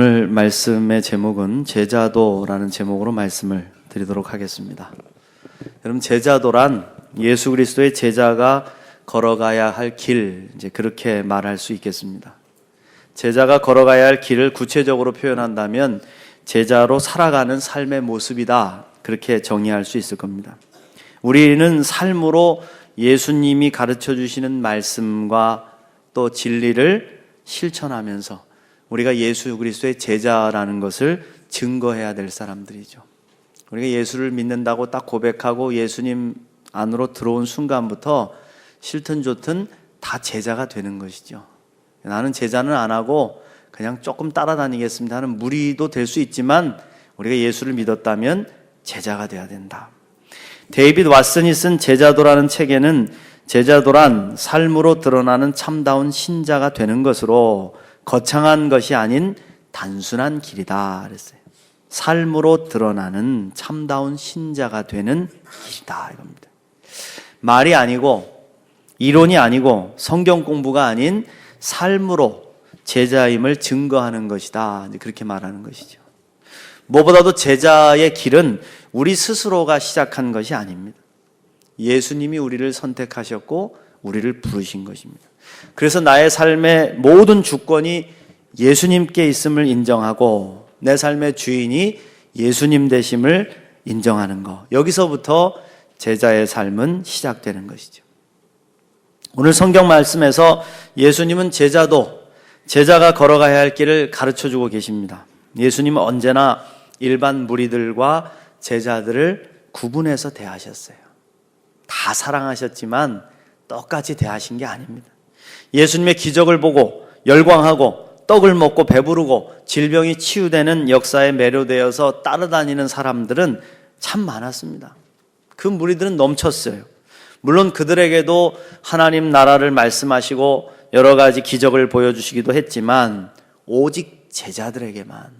오늘 말씀의 제목은 제자도라는 제목으로 말씀을 드리도록 하겠습니다. 여러분, 제자도란 예수 그리스도의 제자가 걸어가야 할 길, 이제 그렇게 말할 수 있겠습니다. 제자가 걸어가야 할 길을 구체적으로 표현한다면 제자로 살아가는 삶의 모습이다, 그렇게 정의할 수 있을 겁니다. 우리는 삶으로 예수님이 가르쳐 주시는 말씀과 또 진리를 실천하면서 우리가 예수 그리스도의 제자라는 것을 증거해야 될 사람들이죠. 우리가 예수를 믿는다고 딱 고백하고 예수님 안으로 들어온 순간부터 싫든 좋든 다 제자가 되는 것이죠. 나는 제자는 안 하고 그냥 조금 따라다니겠습니다 하는 무리도 될 수 있지만 우리가 예수를 믿었다면 제자가 돼야 된다. 데이빗 왓슨이 쓴 제자도라는 책에는 제자도란 삶으로 드러나는 참다운 신자가 되는 것으로 거창한 것이 아닌 단순한 길이다 그랬어요. 삶으로 드러나는 참다운 신자가 되는 길이다 이겁니다. 말이 아니고 이론이 아니고 성경 공부가 아닌 삶으로 제자임을 증거하는 것이다, 그렇게 말하는 것이죠. 무엇보다도 제자의 길은 우리 스스로가 시작한 것이 아닙니다. 예수님이 우리를 선택하셨고 우리를 부르신 것입니다. 그래서 나의 삶의 모든 주권이 예수님께 있음을 인정하고 내 삶의 주인이 예수님 되심을 인정하는 것, 여기서부터 제자의 삶은 시작되는 것이죠. 오늘 성경 말씀에서 예수님은 제자가 걸어가야 할 길을 가르쳐주고 계십니다. 예수님은 언제나 일반 무리들과 제자들을 구분해서 대하셨어요. 다 사랑하셨지만 똑같이 대하신 게 아닙니다. 예수님의 기적을 보고 열광하고 떡을 먹고 배부르고 질병이 치유되는 역사에 매료되어서 따라다니는 사람들은 참 많았습니다. 그 무리들은 넘쳤어요. 물론 그들에게도 하나님 나라를 말씀하시고 여러 가지 기적을 보여주시기도 했지만 오직 제자들에게만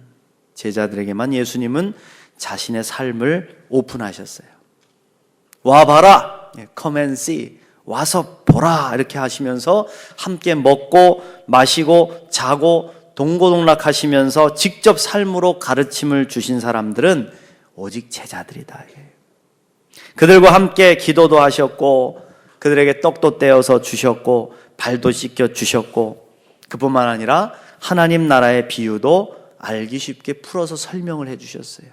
예수님은 자신의 삶을 오픈하셨어요. 와 봐라, come and see, 와서 보라, 이렇게 하시면서 함께 먹고 마시고 자고 동고동락하시면서 직접 삶으로 가르침을 주신 사람들은 오직 제자들이다. 그들과 함께 기도도 하셨고 그들에게 떡도 떼어서 주셨고 발도 씻겨 주셨고 그뿐만 아니라 하나님 나라의 비유도 알기 쉽게 풀어서 설명을 해주셨어요.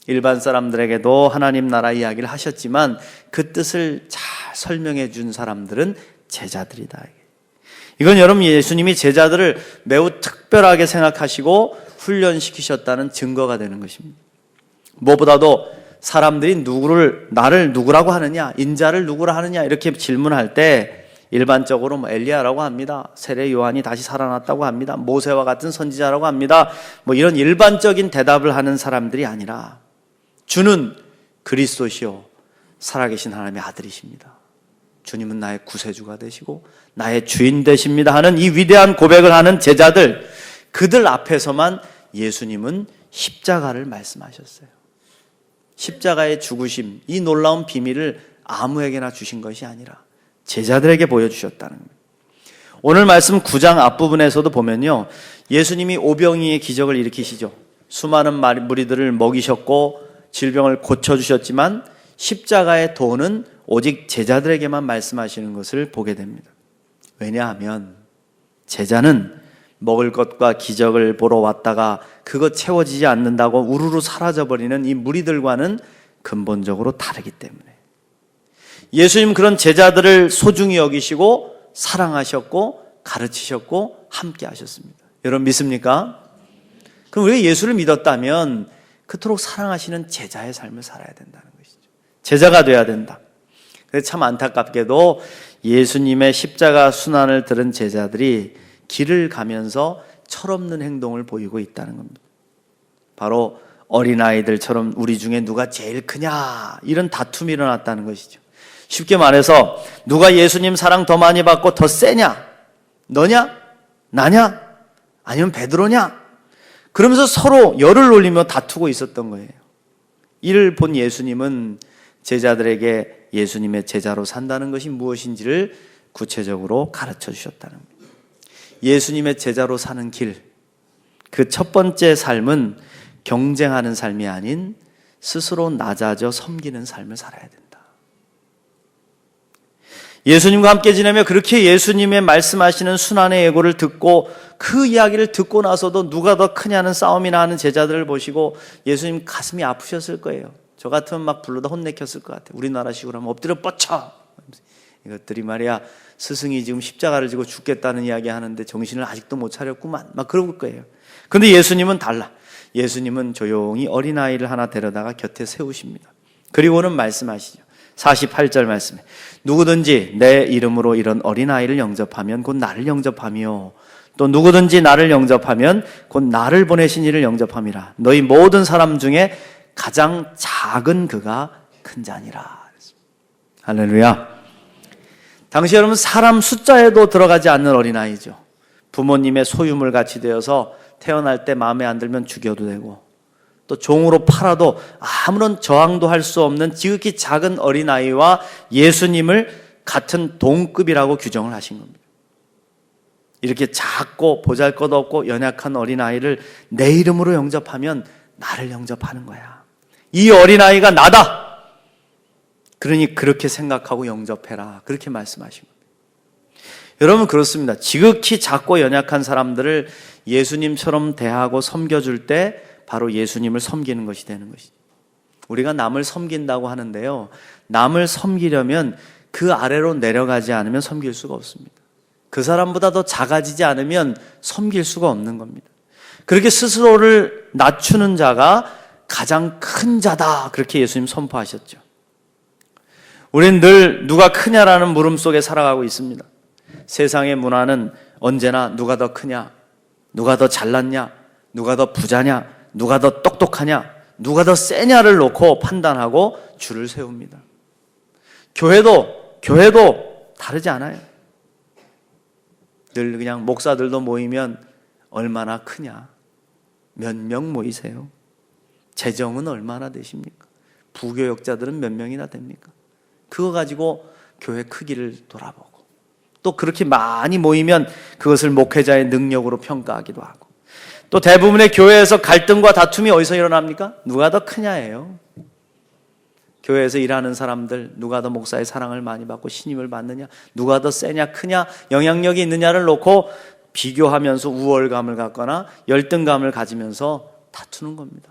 일반 사람들에게도 하나님 나라 이야기를 하셨지만 그 뜻을 잘 설명해 준 사람들은 제자들이다. 이건 여러분, 예수님이 제자들을 매우 특별하게 생각하시고 훈련시키셨다는 증거가 되는 것입니다. 무엇보다도 사람들이 나를 누구라고 하느냐, 인자를 누구라 하느냐 이렇게 질문할 때 일반적으로 엘리야라고 합니다. 세례 요한이 다시 살아났다고 합니다. 모세와 같은 선지자라고 합니다. 이런 일반적인 대답을 하는 사람들이 아니라 주는 그리스도시요 살아계신 하나님의 아들이십니다. 주님은 나의 구세주가 되시고 나의 주인 되십니다 하는 이 위대한 고백을 하는 제자들, 그들 앞에서만 예수님은 십자가를 말씀하셨어요. 십자가의 죽으심, 이 놀라운 비밀을 아무에게나 주신 것이 아니라 제자들에게 보여주셨다는 거예요. 오늘 말씀 9장 앞부분에서도 보면요, 예수님이 오병이의 기적을 일으키시죠. 수많은 무리들을 먹이셨고 질병을 고쳐주셨지만 십자가의 도는 오직 제자들에게만 말씀하시는 것을 보게 됩니다. 왜냐하면 제자는 먹을 것과 기적을 보러 왔다가 그것 채워지지 않는다고 우르르 사라져버리는 이 무리들과는 근본적으로 다르기 때문에 예수님 그런 제자들을 소중히 여기시고 사랑하셨고 가르치셨고 함께 하셨습니다. 여러분 믿습니까? 그럼 우리가 예수를 믿었다면 그토록 사랑하시는 제자의 삶을 살아야 된다는 것이죠. 제자가 돼야 된다. 그래서 참 안타깝게도 예수님의 십자가 순환을 들은 제자들이 길을 가면서 철없는 행동을 보이고 있다는 겁니다. 바로 어린아이들처럼 우리 중에 누가 제일 크냐, 이런 다툼이 일어났다는 것이죠. 쉽게 말해서 누가 예수님 사랑 더 많이 받고 더 세냐? 너냐? 나냐? 아니면 베드로냐? 그러면서 서로 열을 올리며 다투고 있었던 거예요. 이를 본 예수님은 제자들에게 예수님의 제자로 산다는 것이 무엇인지를 구체적으로 가르쳐 주셨다는 겁니다. 예수님의 제자로 사는 길, 그 첫 번째 삶은 경쟁하는 삶이 아닌 스스로 낮아져 섬기는 삶을 살아야 된다. 예수님과 함께 지내며 그렇게 예수님의 말씀하시는 순환의 예고를 듣고 그 이야기를 듣고 나서도 누가 더 크냐는 싸움이나 하는 제자들을 보시고 예수님 가슴이 아프셨을 거예요. 저 같으면 막 불러다 혼내켰을 것 같아요. 우리나라식으로 하면 엎드려 뻗쳐. 이것들이 말이야 스승이 지금 십자가를 지고 죽겠다는 이야기 하는데 정신을 아직도 못 차렸구만. 막 그럴 거예요. 근데 예수님은 달라. 예수님은 조용히 어린아이를 하나 데려다가 곁에 세우십니다. 그리고는 말씀하시죠. 48절 말씀에 누구든지 내 이름으로 이런 어린아이를 영접하면 곧 나를 영접하며 또 누구든지 나를 영접하면 곧 나를 보내신 이를 영접함이라. 너희 모든 사람 중에 가장 작은 그가 큰 자니라. 할렐루야. 당시 여러분 사람 숫자에도 들어가지 않는 어린아이죠. 부모님의 소유물 같이 되어서 태어날 때 마음에 안 들면 죽여도 되고 또 종으로 팔아도 아무런 저항도 할 수 없는 지극히 작은 어린아이와 예수님을 같은 동급이라고 규정을 하신 겁니다. 이렇게 작고 보잘것없고 연약한 어린아이를 내 이름으로 영접하면 나를 영접하는 거야. 이 어린아이가 나다. 그러니 그렇게 생각하고 영접해라. 그렇게 말씀하신 겁니다. 여러분 그렇습니다. 지극히 작고 연약한 사람들을 예수님처럼 대하고 섬겨줄 때 바로 예수님을 섬기는 것이 되는 것이죠. 우리가 남을 섬긴다고 하는데요. 남을 섬기려면 그 아래로 내려가지 않으면 섬길 수가 없습니다. 그 사람보다 더 작아지지 않으면 섬길 수가 없는 겁니다. 그렇게 스스로를 낮추는 자가 가장 큰 자다. 그렇게 예수님 선포하셨죠. 우리는 늘 누가 크냐라는 물음 속에 살아가고 있습니다. 세상의 문화는 언제나 누가 더 크냐, 누가 더 잘났냐, 누가 더 부자냐, 누가 더 똑똑하냐, 누가 더 세냐를 놓고 판단하고 줄을 세웁니다. 교회도 다르지 않아요. 늘 그냥 목사들도 모이면 얼마나 크냐, 몇 명 모이세요? 재정은 얼마나 되십니까? 부교역자들은 몇 명이나 됩니까? 그거 가지고 교회 크기를 돌아보고 또 그렇게 많이 모이면 그것을 목회자의 능력으로 평가하기도 하고 또 대부분의 교회에서 갈등과 다툼이 어디서 일어납니까? 누가 더 크냐예요. 교회에서 일하는 사람들 누가 더 목사의 사랑을 많이 받고 신임을 받느냐, 누가 더 세냐 크냐 영향력이 있느냐를 놓고 비교하면서 우월감을 갖거나 열등감을 가지면서 다투는 겁니다.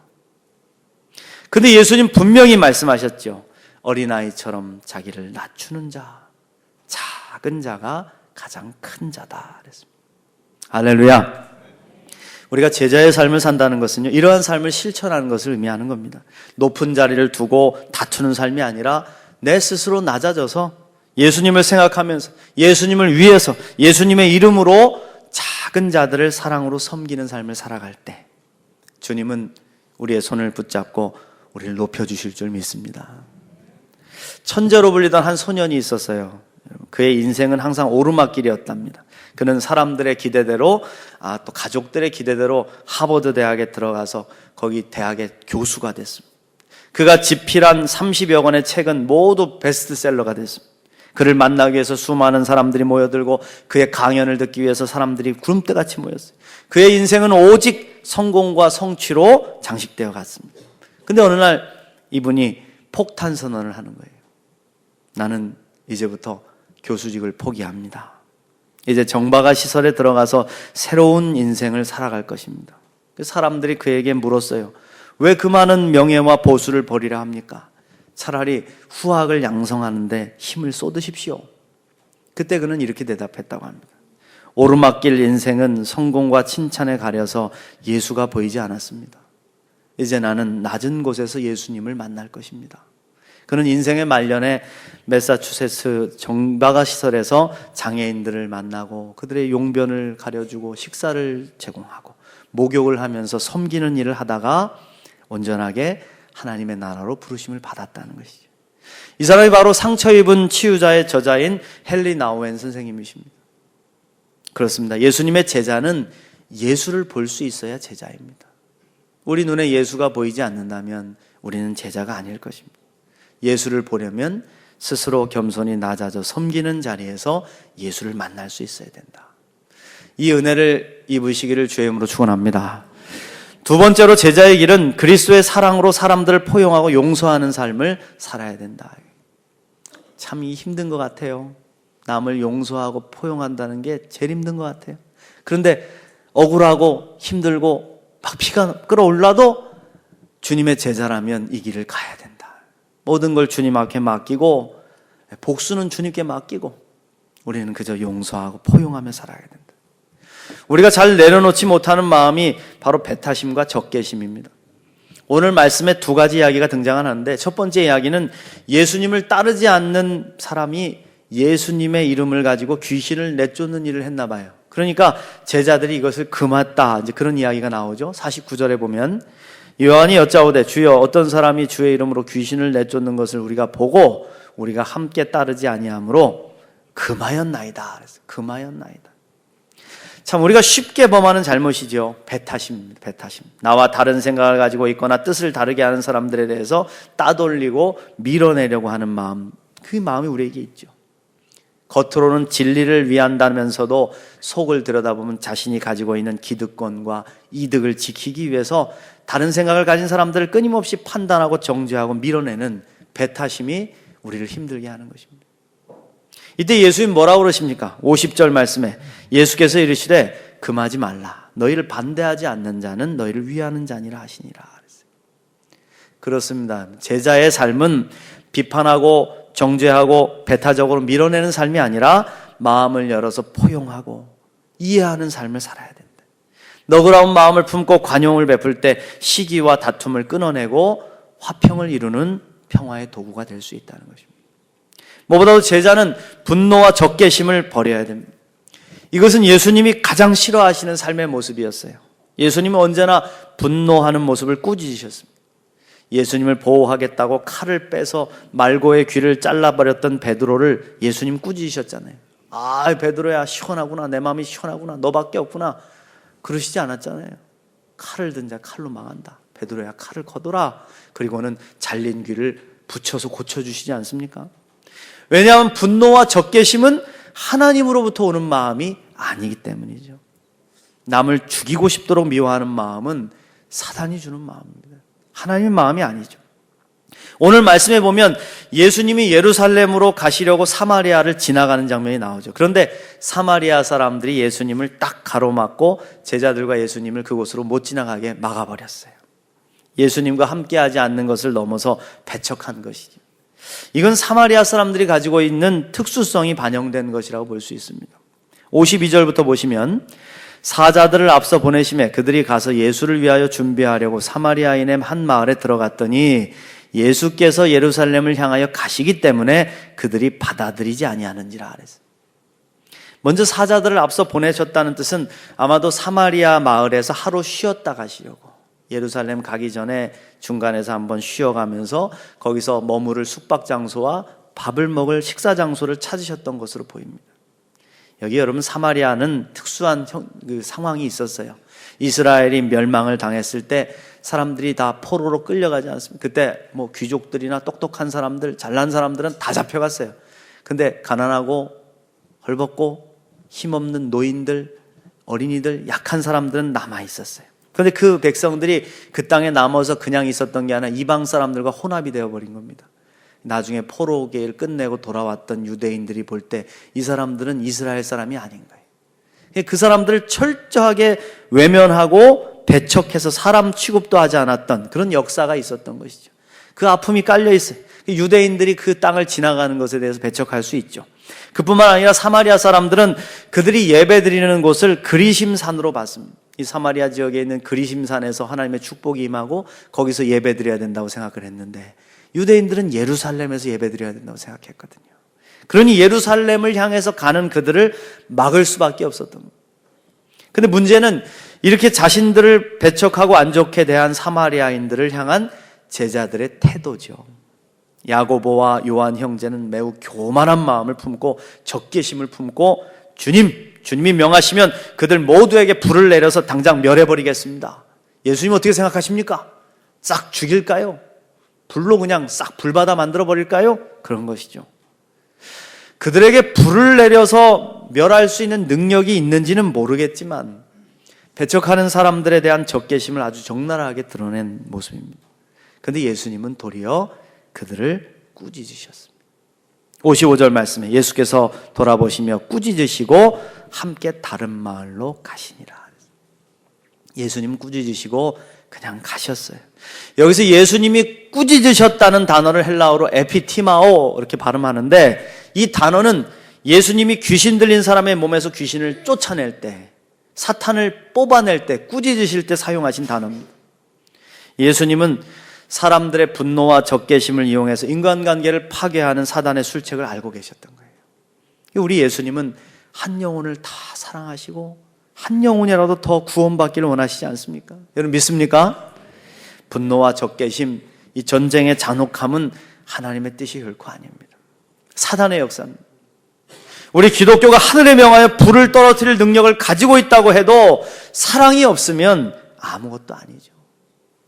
근데 예수님 분명히 말씀하셨죠. 어린아이처럼 자기를 낮추는 자, 작은 자가 가장 큰 자다 그랬습니다. 할렐루야. 우리가 제자의 삶을 산다는 것은요, 이러한 삶을 실천하는 것을 의미하는 겁니다. 높은 자리를 두고 다투는 삶이 아니라 내 스스로 낮아져서 예수님을 생각하면서 예수님을 위해서 예수님의 이름으로 작은 자들을 사랑으로 섬기는 삶을 살아갈 때 주님은 우리의 손을 붙잡고 우리를 높여주실 줄 믿습니다. 천재로 불리던 한 소년이 있었어요. 그의 인생은 항상 오르막길이었답니다. 그는 사람들의 기대대로 또 가족들의 기대대로 하버드 대학에 들어가서 거기 대학의 교수가 됐습니다. 그가 집필한 30여 권의 책은 모두 베스트셀러가 됐습니다. 그를 만나기 위해서 수많은 사람들이 모여들고 그의 강연을 듣기 위해서 사람들이 구름대같이 모였어요. 그의 인생은 오직 성공과 성취로 장식되어 갔습니다. 근데 어느 날 이분이 폭탄 선언을 하는 거예요. 나는 이제부터 교수직을 포기합니다. 이제 정박아 시설에 들어가서 새로운 인생을 살아갈 것입니다. 사람들이 그에게 물었어요. 왜 그 많은 명예와 보수를 버리려 합니까? 차라리 후학을 양성하는데 힘을 쏟으십시오. 그때 그는 이렇게 대답했다고 합니다. 오르막길 인생은 성공과 칭찬에 가려서 예수가 보이지 않았습니다. 이제 나는 낮은 곳에서 예수님을 만날 것입니다. 그는 인생의 말년에 매사추세츠 정박아 시설에서 장애인들을 만나고 그들의 용변을 가려주고 식사를 제공하고 목욕을 하면서 섬기는 일을 하다가 온전하게 하나님의 나라로 부르심을 받았다는 것이죠. 이 사람이 바로 상처 입은 치유자의 저자인 헨리 나우엔 선생님이십니다. 그렇습니다. 예수님의 제자는 예수를 볼 수 있어야 제자입니다. 우리 눈에 예수가 보이지 않는다면 우리는 제자가 아닐 것입니다. 예수를 보려면 스스로 겸손히 낮아져 섬기는 자리에서 예수를 만날 수 있어야 된다. 이 은혜를 입으시기를 주의 이름으로 축원합니다. 두 번째로 제자의 길은 그리스도의 사랑으로 사람들을 포용하고 용서하는 삶을 살아야 된다. 참 힘든 것 같아요. 남을 용서하고 포용한다는 게 제일 힘든 것 같아요. 그런데 억울하고 힘들고 막 피가 끓어올라도 주님의 제자라면 이 길을 가야 된다. 모든 걸 주님 앞에 맡기고 복수는 주님께 맡기고 우리는 그저 용서하고 포용하며 살아야 된다. 우리가 잘 내려놓지 못하는 마음이 바로 배타심과 적개심입니다. 오늘 말씀에 두 가지 이야기가 등장하는데 첫 번째 이야기는 예수님을 따르지 않는 사람이 예수님의 이름을 가지고 귀신을 내쫓는 일을 했나 봐요. 그러니까 제자들이 이것을 금했다, 이제 그런 이야기가 나오죠. 49절에 보면 요한이 여짜오되 주여 어떤 사람이 주의 이름으로 귀신을 내쫓는 것을 우리가 보고 우리가 함께 따르지 아니하므로 금하였나이다. 그래서 금하였나이다. 참 우리가 쉽게 범하는 잘못이죠. 배타심입니다. 배타심. 나와 다른 생각을 가지고 있거나 뜻을 다르게 하는 사람들에 대해서 따돌리고 밀어내려고 하는 마음, 그 마음이 우리에게 있죠. 겉으로는 진리를 위한다면서도 속을 들여다보면 자신이 가지고 있는 기득권과 이득을 지키기 위해서 다른 생각을 가진 사람들을 끊임없이 판단하고 정죄하고 밀어내는 배타심이 우리를 힘들게 하는 것입니다. 이때 예수님 뭐라고 그러십니까? 50절 말씀에 예수께서 이르시되 금하지 말라. 너희를 반대하지 않는 자는 너희를 위하는 자니라 하시니라. 그렇습니다. 제자의 삶은 비판하고 정죄하고 배타적으로 밀어내는 삶이 아니라 마음을 열어서 포용하고 이해하는 삶을 살아야 된다. 너그러운 마음을 품고 관용을 베풀 때 시기와 다툼을 끊어내고 화평을 이루는 평화의 도구가 될 수 있다는 것입니다. 무엇보다도 제자는 분노와 적개심을 버려야 됩니다. 이것은 예수님이 가장 싫어하시는 삶의 모습이었어요. 예수님은 언제나 분노하는 모습을 꾸짖으셨습니다. 예수님을 보호하겠다고 칼을 빼서 말고의 귀를 잘라버렸던 베드로를 예수님 꾸짖으셨잖아요. 아, 베드로야 시원하구나. 내 마음이 시원하구나. 너밖에 없구나. 그러시지 않았잖아요. 칼을 든 자 칼로 망한다. 베드로야 칼을 거둬라. 그리고는 잘린 귀를 붙여서 고쳐주시지 않습니까? 왜냐하면 분노와 적개심은 하나님으로부터 오는 마음이 아니기 때문이죠. 남을 죽이고 싶도록 미워하는 마음은 사단이 주는 마음입니다. 하나님의 마음이 아니죠. 오늘 말씀해 보면 예수님이 예루살렘으로 가시려고 사마리아를 지나가는 장면이 나오죠. 그런데 사마리아 사람들이 예수님을 딱 가로막고 제자들과 예수님을 그곳으로 못 지나가게 막아버렸어요. 예수님과 함께하지 않는 것을 넘어서 배척한 것이죠. 이건 사마리아 사람들이 가지고 있는 특수성이 반영된 것이라고 볼 수 있습니다. 52절부터 보시면 사자들을 앞서 보내심에 그들이 가서 예수를 위하여 준비하려고 사마리아인의 한 마을에 들어갔더니 예수께서 예루살렘을 향하여 가시기 때문에 그들이 받아들이지 아니하는지라 그랬어요. 먼저 사자들을 앞서 보내셨다는 뜻은 아마도 사마리아 마을에서 하루 쉬었다 가시려고, 예루살렘 가기 전에 중간에서 한번 쉬어가면서 거기서 머무를 숙박 장소와 밥을 먹을 식사 장소를 찾으셨던 것으로 보입니다. 여기 여러분 사마리아는 특수한 상황이 있었어요. 이스라엘이 멸망을 당했을 때 사람들이 다 포로로 끌려가지 않습니까? 그때 뭐 귀족들이나 똑똑한 사람들, 잘난 사람들은 다 잡혀갔어요. 근데 가난하고 헐벗고 힘없는 노인들, 어린이들, 약한 사람들은 남아 있었어요. 그런데 그 백성들이 그 땅에 남아서 그냥 있었던 게 아니라 이방 사람들과 혼합이 되어버린 겁니다. 나중에 포로기를 끝내고 돌아왔던 유대인들이 볼 때 이 사람들은 이스라엘 사람이 아닌 거예요. 그 사람들을 철저하게 외면하고 배척해서 사람 취급도 하지 않았던 그런 역사가 있었던 것이죠. 그 아픔이 깔려 있어요. 유대인들이 그 땅을 지나가는 것에 대해서 배척할 수 있죠. 그뿐만 아니라 사마리아 사람들은 그들이 예배드리는 곳을 그리심산으로 봤습니다. 이 사마리아 지역에 있는 그리심산에서 하나님의 축복이 임하고 거기서 예배드려야 된다고 생각을 했는데 유대인들은 예루살렘에서 예배드려야 된다고 생각했거든요. 그러니 예루살렘을 향해서 가는 그들을 막을 수밖에 없었던 거예요. 근데 문제는 이렇게 자신들을 배척하고 안 좋게 대한 사마리아인들을 향한 제자들의 태도죠. 야고보와 요한 형제는 매우 교만한 마음을 품고 적개심을 품고 주님이 명하시면 그들 모두에게 불을 내려서 당장 멸해버리겠습니다. 예수님 어떻게 생각하십니까? 싹 죽일까요? 불로 그냥 싹 불바다 만들어버릴까요? 그런 것이죠. 그들에게 불을 내려서 멸할 수 있는 능력이 있는지는 모르겠지만 배척하는 사람들에 대한 적개심을 아주 적나라하게 드러낸 모습입니다. 그런데 예수님은 도리어 그들을 꾸짖으셨습니다. 55절 말씀에 예수께서 돌아보시며 꾸짖으시고 함께 다른 마을로 가시니라. 예수님은 꾸짖으시고 그냥 가셨어요. 여기서 예수님이 꾸짖으셨다는 단어를 헬라어로 에피티마오 이렇게 발음하는데, 이 단어는 예수님이 귀신 들린 사람의 몸에서 귀신을 쫓아낼 때, 사탄을 뽑아낼 때, 꾸짖으실 때 사용하신 단어입니다. 예수님은 사람들의 분노와 적개심을 이용해서 인간관계를 파괴하는 사단의 술책을 알고 계셨던 거예요. 우리 예수님은 한 영혼을 다 사랑하시고 한 영혼이라도 더 구원받기를 원하시지 않습니까? 여러분 믿습니까? 분노와 적개심, 이 전쟁의 잔혹함은 하나님의 뜻이 결코 아닙니다. 사단의 역사입니다. 우리 기독교가 하늘의 명하여 불을 떨어뜨릴 능력을 가지고 있다고 해도 사랑이 없으면 아무것도 아니죠.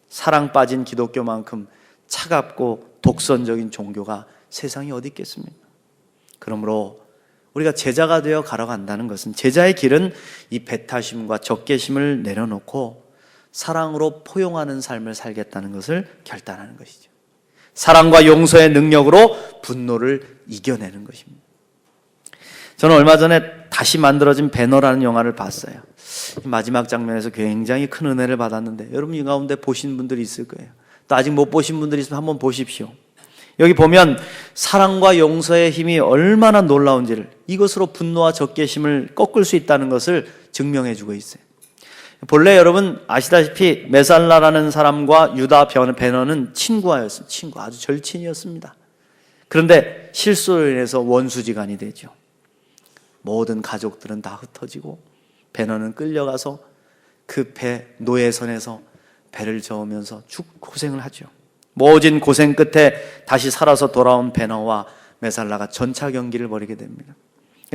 사랑 빠진 기독교만큼 차갑고 독선적인 종교가 세상에 어디 있겠습니까? 그러므로 우리가 제자가 되어 가러간다는 것은, 제자의 길은 이 배타심과 적개심을 내려놓고 사랑으로 포용하는 삶을 살겠다는 것을 결단하는 것이죠. 사랑과 용서의 능력으로 분노를 이겨내는 것입니다. 저는 얼마 전에 다시 만들어진 배너라는 영화를 봤어요. 마지막 장면에서 굉장히 큰 은혜를 받았는데, 여러분 이 가운데 보신 분들이 있을 거예요. 또 아직 못 보신 분들이 있으면 한번 보십시오. 여기 보면 사랑과 용서의 힘이 얼마나 놀라운지를, 이것으로 분노와 적개심을 꺾을 수 있다는 것을 증명해 주고 있어요. 본래 여러분 아시다시피 메살라라는 사람과 유다 베너는 친구였습니다. 친구, 아주 절친이었습니다. 그런데 실수로 인해서 원수지간이 되죠. 모든 가족들은 다 흩어지고 베너는 끌려가서 그 배 노예선에서 배를 저으면서 고생을 하죠. 모진 고생 끝에 다시 살아서 돌아온 베너와 메살라가 전차 경기를 벌이게 됩니다.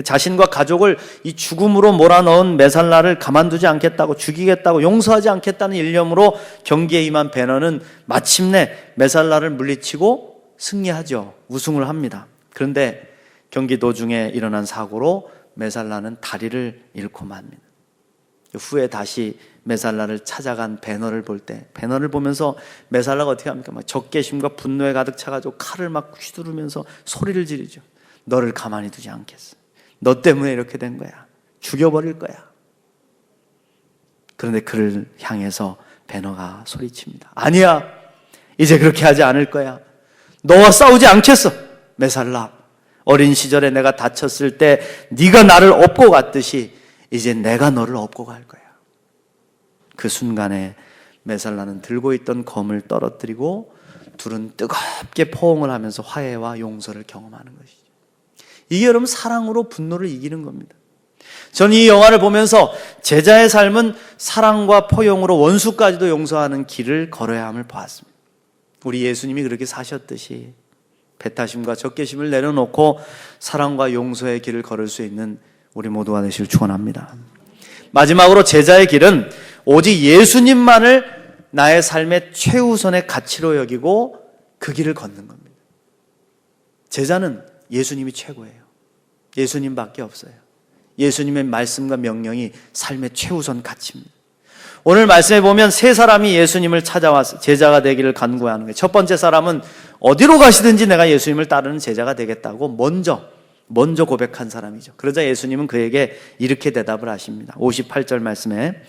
자신과 가족을 이 죽음으로 몰아넣은 메살라를 가만두지 않겠다고, 죽이겠다고, 용서하지 않겠다는 일념으로 경기에 임한 베너는 마침내 메살라를 물리치고 승리하죠. 우승을 합니다. 그런데 경기 도중에 일어난 사고로 메살라는 다리를 잃고 맙니다. 후에 다시 메살라를 찾아간 베너를 볼 때, 베너를 보면서 메살라가 어떻게 합니까? 막 적개심과 분노에 가득 차가지고 칼을 막 휘두르면서 소리를 지르죠. 너를 가만히 두지 않겠어. 너 때문에 이렇게 된 거야. 죽여버릴 거야. 그런데 그를 향해서 베너가 소리칩니다. 아니야, 이제 그렇게 하지 않을 거야. 너와 싸우지 않겠어. 메살라, 어린 시절에 내가 다쳤을 때 네가 나를 업고 갔듯이 이제 내가 너를 업고 갈 거야. 그 순간에 메살라는 들고 있던 검을 떨어뜨리고 둘은 뜨겁게 포옹을 하면서 화해와 용서를 경험하는 것이죠. 이게 여러분 사랑으로 분노를 이기는 겁니다. 저는 이 영화를 보면서 제자의 삶은 사랑과 포용으로 원수까지도 용서하는 길을 걸어야 함을 보았습니다. 우리 예수님이 그렇게 사셨듯이 배타심과 적개심을 내려놓고 사랑과 용서의 길을 걸을 수 있는 우리 모두가 되시길 축원합니다. 마지막으로 제자의 길은 오직 예수님만을 나의 삶의 최우선의 가치로 여기고 그 길을 걷는 겁니다. 제자는 예수님이 최고예요. 예수님밖에 없어요. 예수님의 말씀과 명령이 삶의 최우선 가치입니다. 오늘 말씀에 보면 세 사람이 예수님을 찾아와서 제자가 되기를 간구하는 거예요. 첫 번째 사람은 어디로 가시든지 내가 예수님을 따르는 제자가 되겠다고 먼저 고백한 사람이죠. 그러자 예수님은 그에게 이렇게 대답을 하십니다. 58절 말씀에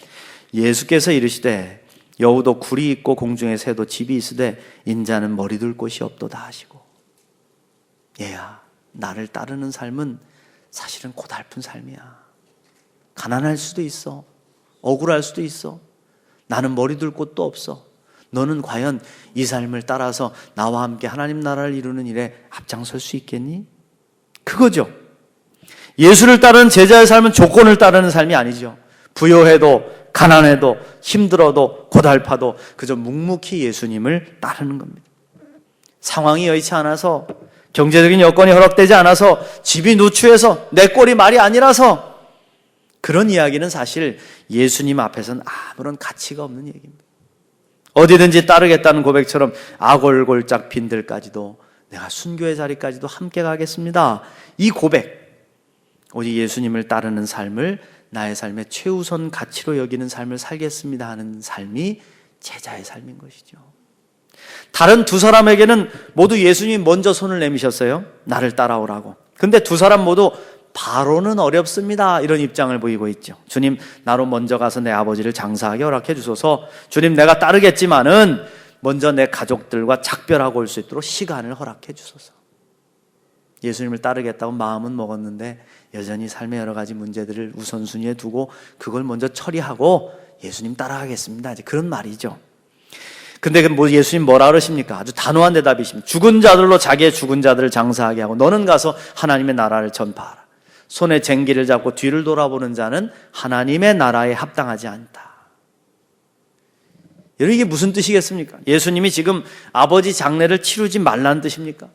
예수께서 이르시되 여우도 굴이 있고 공중에 새도 집이 있으되 인자는 머리 둘 곳이 없도다 하시고, 얘야, 나를 따르는 삶은 사실은 고달픈 삶이야. 가난할 수도 있어. 억울할 수도 있어. 나는 머리 둘 곳도 없어. 너는 과연 이 삶을 따라서 나와 함께 하나님 나라를 이루는 일에 앞장설 수 있겠니? 그거죠. 예수를 따르는 제자의 삶은 조건을 따르는 삶이 아니죠. 부요해도 가난해도 힘들어도 고달파도 그저 묵묵히 예수님을 따르는 겁니다. 상황이 여의치 않아서, 경제적인 여건이 허락되지 않아서, 집이 누추해서, 내 꼴이 말이 아니라서, 그런 이야기는 사실 예수님 앞에서는 아무런 가치가 없는 얘기입니다. 어디든지 따르겠다는 고백처럼 아골골짝 빈들까지도, 내가 순교의 자리까지도 함께 가겠습니다. 이 고백, 오직 예수님을 따르는 삶을 나의 삶의 최우선 가치로 여기는 삶을 살겠습니다 하는 삶이 제자의 삶인 것이죠. 다른 두 사람에게는 모두 예수님이 먼저 손을 내미셨어요. 나를 따라오라고. 근데 두 사람 모두 바로는 어렵습니다 이런 입장을 보이고 있죠. 주님, 나로 먼저 가서 내 아버지를 장사하게 허락해 주소서. 주님, 내가 따르겠지만은 먼저 내 가족들과 작별하고 올 수 있도록 시간을 허락해 주소서. 예수님을 따르겠다고 마음은 먹었는데 여전히 삶의 여러 가지 문제들을 우선순위에 두고 그걸 먼저 처리하고 예수님 따라가겠습니다, 이제 그런 말이죠. 근데 예수님 뭐라 그러십니까? 아주 단호한 대답이십니다. 죽은 자들로 자기의 죽은 자들을 장사하게 하고 너는 가서 하나님의 나라를 전파하라. 손에 쟁기를 잡고 뒤를 돌아보는 자는 하나님의 나라에 합당하지 않다. 여러분, 이게 무슨 뜻이겠습니까? 예수님이 지금 아버지 장례를 치르지 말라는 뜻입니까?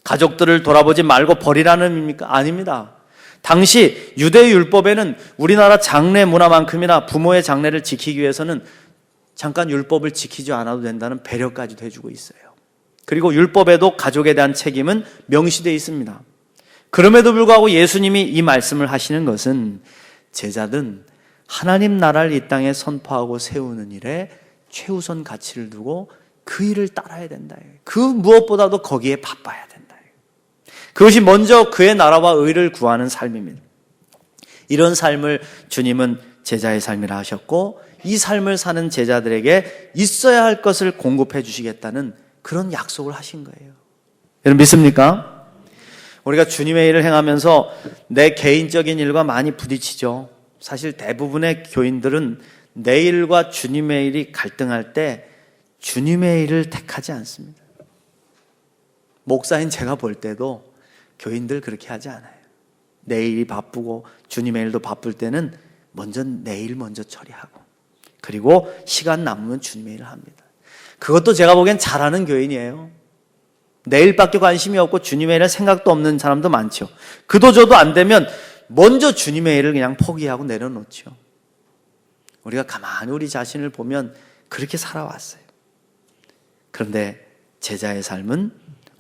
가족들을 돌아보지 말고 버리라는 의미입니까? 아닙니다. 당시 유대 율법에는 우리나라 장례 문화만큼이나 부모의 장례를 지키기 위해서는 잠깐 율법을 지키지 않아도 된다는 배려까지도 해주고 있어요. 그리고 율법에도 가족에 대한 책임은 명시되어 있습니다. 그럼에도 불구하고 예수님이 이 말씀을 하시는 것은 제자든 하나님 나라를 이 땅에 선포하고 세우는 일에 최우선 가치를 두고 그 일을 따라야 된다. 그 무엇보다도 거기에 바빠야 된다. 그것이 먼저 그의 나라와 의를 구하는 삶입니다. 이런 삶을 주님은 제자의 삶이라 하셨고, 이 삶을 사는 제자들에게 있어야 할 것을 공급해 주시겠다는 그런 약속을 하신 거예요. 여러분 믿습니까? 우리가 주님의 일을 행하면서 내 개인적인 일과 많이 부딪히죠. 사실 대부분의 교인들은 내 일과 주님의 일이 갈등할 때 주님의 일을 택하지 않습니다. 목사인 제가 볼 때도 교인들 그렇게 하지 않아요. 내 일이 바쁘고 주님의 일도 바쁠 때는 먼저 내 일 먼저 처리하고, 그리고 시간 남으면 주님의 일을 합니다. 그것도 제가 보기엔 잘하는 교인이에요. 내 일밖에 관심이 없고 주님의 일에 생각도 없는 사람도 많죠. 그도저도 안 되면 먼저 주님의 일을 그냥 포기하고 내려놓죠. 우리가 가만히 우리 자신을 보면 그렇게 살아왔어요. 그런데 제자의 삶은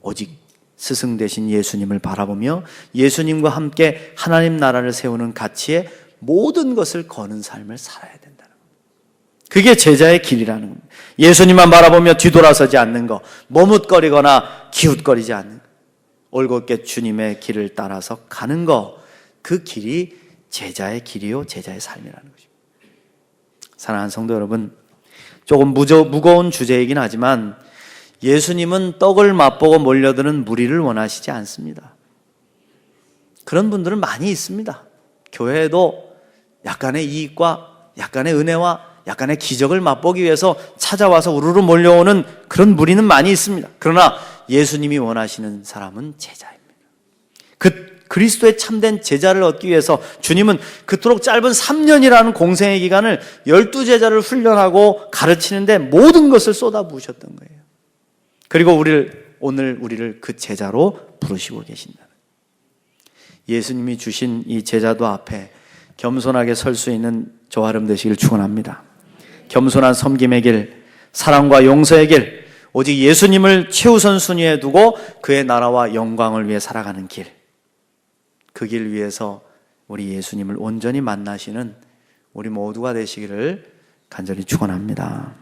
오직 스승 되신 예수님을 바라보며 예수님과 함께 하나님 나라를 세우는 가치에 모든 것을 거는 삶을 살아야 된다는 겁니다. 그게 제자의 길이라는 겁니다. 예수님만 바라보며 뒤돌아서지 않는 것, 머뭇거리거나 기웃거리지 않는 것, 올곧게 주님의 길을 따라서 가는 것, 그 길이 제자의 길이요 제자의 삶이라는 것입니다. 사랑하는 성도 여러분, 조금 무거운 주제이긴 하지만 예수님은 떡을 맛보고 몰려드는 무리를 원하시지 않습니다. 그런 분들은 많이 있습니다. 교회에도 약간의 이익과 약간의 은혜와 약간의 기적을 맛보기 위해서 찾아와서 우르르 몰려오는 그런 무리는 많이 있습니다. 그러나 예수님이 원하시는 사람은 제자입니다. 그리스도의 참된 제자를 얻기 위해서 주님은 그토록 짧은 3년이라는 공생의 기간을 12제자를 훈련하고 가르치는데 모든 것을 쏟아부으셨던 거예요. 그리고 오늘 우리를 그 제자로 부르시고 계신다. 예수님이 주신 이 제자도 앞에 겸손하게 설 수 있는 저와 여러분 되시길 축원합니다. 겸손한 섬김의 길, 사랑과 용서의 길, 오직 예수님을 최우선 순위에 두고 그의 나라와 영광을 위해 살아가는 길, 그 길 위해서 우리 예수님을 온전히 만나시는 우리 모두가 되시기를 간절히 축원합니다.